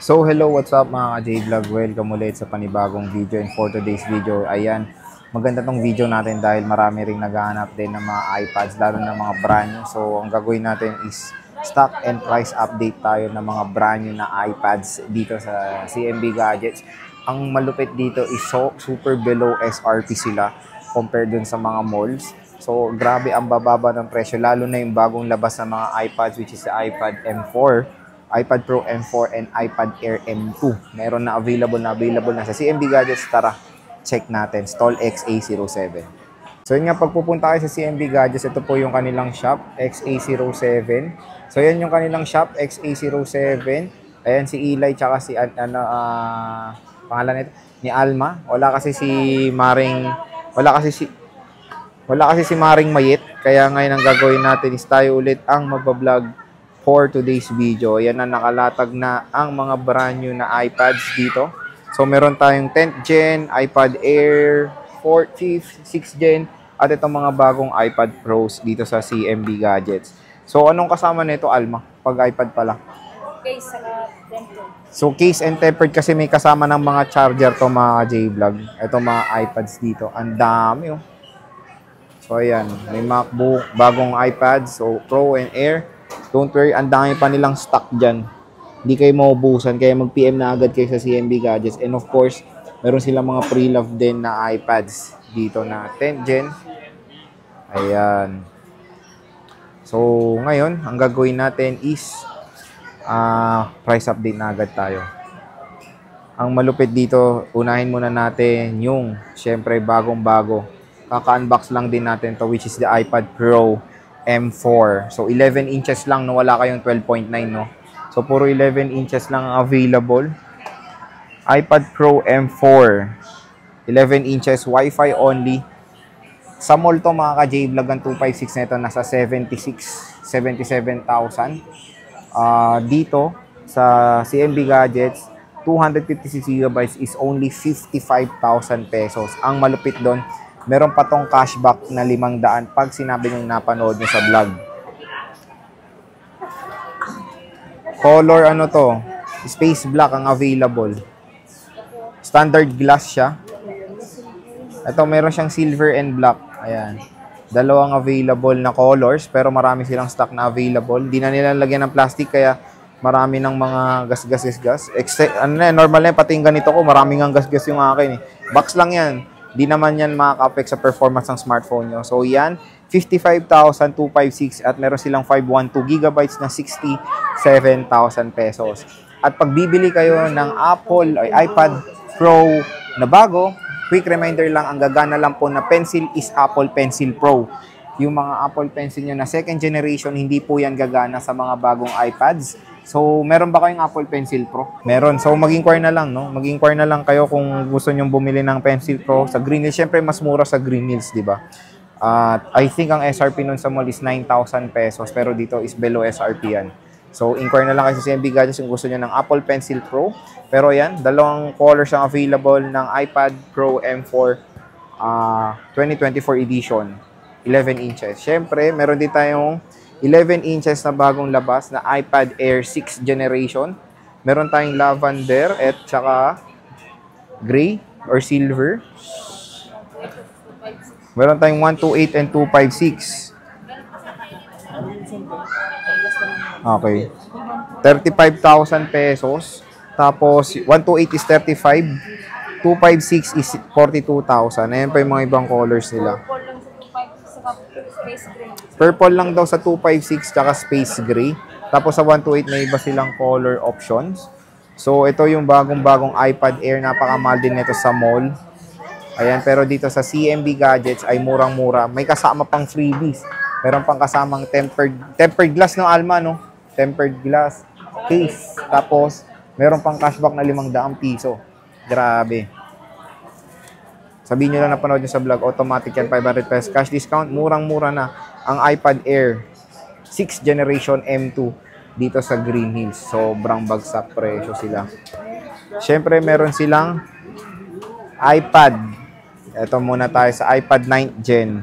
So hello, what's up mga ka-J-Vlog? Welcome ulit sa panibagong video, and for today's video, ayan, maganda tong video natin dahil marami ring naghahanap din ng mga iPads, lalo na mga brand new. So ang gagawin natin is stock and price update tayo ng mga brand new na iPads dito sa CMB Gadgets. Ang malupit dito is super below SRP sila compared dun sa mga malls. So grabe ang bababa ng presyo, lalo na yung bagong labas ng mga iPads, which is the iPad M4, iPad Pro M4 and iPad Air M2. Meron na available na sa CMB Gadgets. Tara, check natin. Stall XA07. So yun nga, pagpupunta kayo sa CMB Gadgets, ito po yung kanilang shop, XA07. So yan yung kanilang shop, XA07. Ayan si Eli, tsaka si, pangalan nito, ni Alma. Wala kasi si Maring Mayit. Kaya ngayon ang gagawin natin is tayo ulit ang magbablog for today's video. Yan na, nakalatag na ang mga brand new na iPads dito. So meron tayong 10th gen, iPad Air, 4th, 5th, 6th gen, at itong mga bagong iPad Pros dito sa CMB Gadgets. So anong kasama nito, Alma? Pag iPad pala. Case sa tempered. So case and tempered kasi may kasama ng mga charger to mga J-Vlog. Ito mga iPads dito. Ang dami oh. So ayan, may MacBook, bagong iPads, so Pro and Air. Don't worry, ang dami pa nilang stock dyan. Hindi kayo maubusan, kaya mag-PM na agad kayo sa CMB Gadgets. And of course, meron silang mga pre-love din na iPads dito na 10th gen. Ayan. So, ngayon, ang gagawin natin is price update na agad tayo. Ang malupit dito, unahin muna natin yung, syempre, bagong-bago. Kaka-unbox lang din natin to, which is the iPad Pro M4. So, 11 inches lang, no? Wala kayong 12.9, no? So, puro 11 inches lang available. iPad Pro M4. 11 inches, Wi-Fi only. Sa mall to, mga ka-J-Vlog, ang 256 nito, nasa 77,000. Dito, sa CMB Gadgets, 256GB is only 55,000 pesos. Ang malupit doon, meron pa tong cashback na 500 pag sinabi nyo napanood nyo sa vlog. Color ano to? Space black ang available. Standard glass siya. Ito meron siyang silver and black. Ayan. Dalawang available na colors pero marami silang stock na available. Hindi na nila lagyan ng plastic kaya marami ng mga gas. Normal na pati yung ganito ko, maraming ang gas yung akin eh. Box lang yan. Di naman yan makaka-affect sa performance ng smartphone nyo. So yan, 55,256 at meron silang 512GB na 67,000 pesos. At pag bibili kayo ng Apple o iPad Pro na bago, quick reminder lang, ang gagana lang po na pencil is Apple Pencil Pro. Yung mga Apple Pencil nyo na second generation, hindi po yan gagana sa mga bagong iPads. So, meron ba kayong Apple Pencil Pro? Meron. So, mag-inquire na lang, no? Mag-inquire na lang kayo kung gusto nyong bumili ng Pencil Pro sa Green Hills. Siyempre, mas mura sa Green Hills, di ba? I think ang SRP nun sa mall is 9,000 pesos, pero dito is below SRP yan. So, inquire na lang kayo sa CMB Gadgets kung gusto nyo ng Apple Pencil Pro. Pero yan, dalawang colors ang available ng iPad Pro M4 2024 edition. 11 inches. Siyempre, meron din tayong 11 inches na bagong labas na iPad Air 6th generation. Meron tayong lavender at saka gray or silver. Meron tayong 128 and 256. Okay. 35,000 pesos. Tapos, 128 is 35. 256 is 42,000. Ayan pa yung mga ibang colors nila. Purple lang daw sa 256 tsaka space gray. Tapos sa 128 may iba silang color options. So ito yung bagong-bagong iPad Air. Napakamahal din nito sa mall. Ayan, pero dito sa CMB Gadgets ay murang-mura. May kasama pang freebies. Meron pang kasamang tempered glass, no, Alma, no? Tempered glass case. Tapos meron pang cashback na 500 piso. Grabe. Sabihin nyo lang napanood nyo sa vlog, automatic yan, 500 pesos cash discount. Murang-mura na ang iPad Air 6th generation M2 dito sa Green Hills. Sobrang bagsak presyo sila. Siyempre, meron silang iPad. Ito muna tayo sa iPad 9th Gen.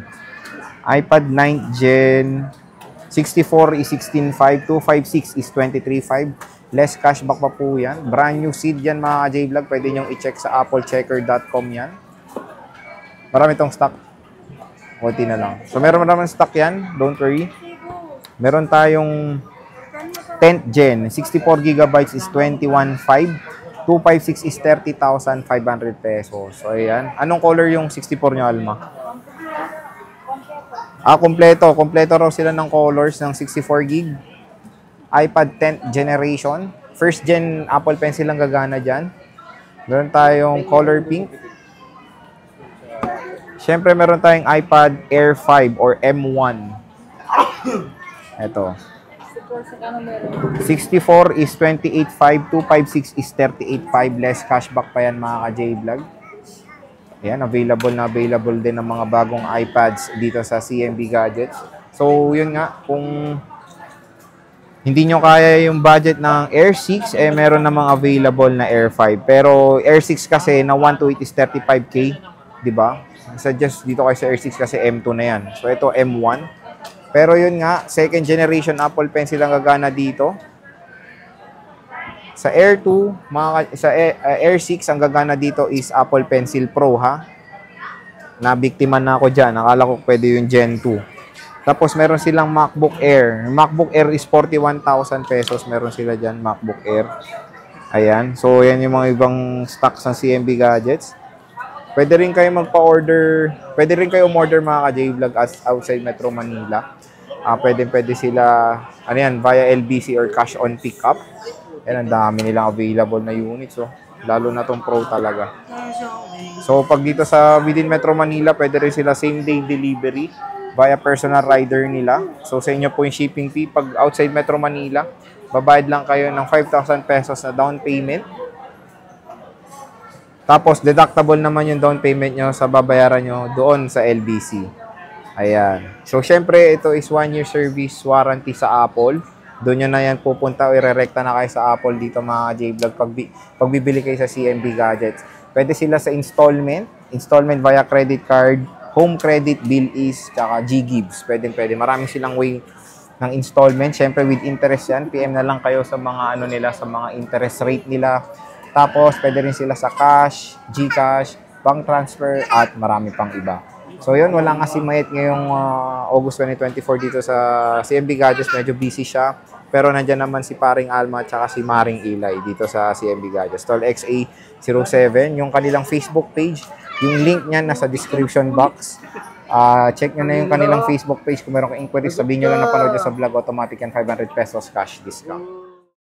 iPad 9th Gen 64 is 16.5, 256 is 23.5, Less cashback pa po yan. Brand new seed yan mga ka-J-Vlog. Pwede nyo i-check sa applechecker.com yan. Marami tong stock. Kunti na lang. So, meron naman stock yan. Don't worry. Meron tayong 10th gen. 64GB is 21,500. 256 is 30,500 pesos. So, ayan. Anong color yung 64 nyo, Alma? Kompleto. Kompleto raw sila ng colors ng 64GB. iPad 10th generation. First gen Apple Pencil ang gagana dyan. Meron tayong color pink. Siyempre, meron tayong iPad Air 5 or M1. Ito. 64 is 28,500. 256 is 38,500. Less cashback pa yan mga ka-J-Vlog. Ayan, available din ng mga bagong iPads dito sa CMB Gadgets. So, yun nga, kung hindi nyo kaya yung budget ng Air 6, meron namang available na Air 5. Pero Air 6 kasi na 128 is 35K, di ba? Suggest dito kayo sa Air 6 kasi M2 na yan. So, ito M1. Pero yun nga, second generation Apple Pencil ang gagana dito. Sa Air 2, Air 6 ang gagana dito is Apple Pencil Pro, ha? Nabiktima na ako dyan. Akala ko pwede yung Gen 2. Tapos, meron silang MacBook Air. MacBook Air is 41,000 pesos. Meron sila dyan, MacBook Air. Ayan. So, yan yung mga ibang stocks ng CMB Gadgets. Pwede rin kayo magpa-order. Pwede rin kayo umorder mga ka-J-Vlog outside Metro Manila. Pwede sila, via LBC or cash on pickup. Yan, ang dami nilang available na units. So, lalo na tong Pro talaga. So, pag dito sa within Metro Manila, pwede rin sila same day delivery via personal rider nila. So, sa inyo po yung shipping fee. Pag outside Metro Manila, babayad lang kayo ng 5,000 pesos na down payment. Tapos, deductible naman yung down payment nyo sa babayaran nyo doon sa LBC. Ayan. So, syempre, ito is 1-year service warranty sa Apple. Doon nyo na yan pupunta o irerekta na kayo sa Apple dito mga J-Vlog pag bibili kayo sa CMB Gadgets. Pwede sila sa installment via credit card, home credit, bill is, tsaka G-Gives. Pwede. Maraming silang way ng installment. Siyempre, with interest yan. PM na lang kayo sa mga sa mga interest rate nila. Tapos, pwede rin sila sa cash, GCash, bank transfer, at marami pang iba. So, yun. Wala nga si Mayet ngayong August 2024 dito sa CMB Gadgets. Medyo busy siya. Pero nandyan naman si Paring Alma at saka si Maring Ilay dito sa CMB Gadgets. Tol XA07, yung kanilang Facebook page. Yung link niyan nasa description box. Check nyo na yung kanilang Facebook page. Kung meron kang inquiries, sabihin nyo lang napanood nyo sa vlog. Automatic yan, 500 pesos cash discount.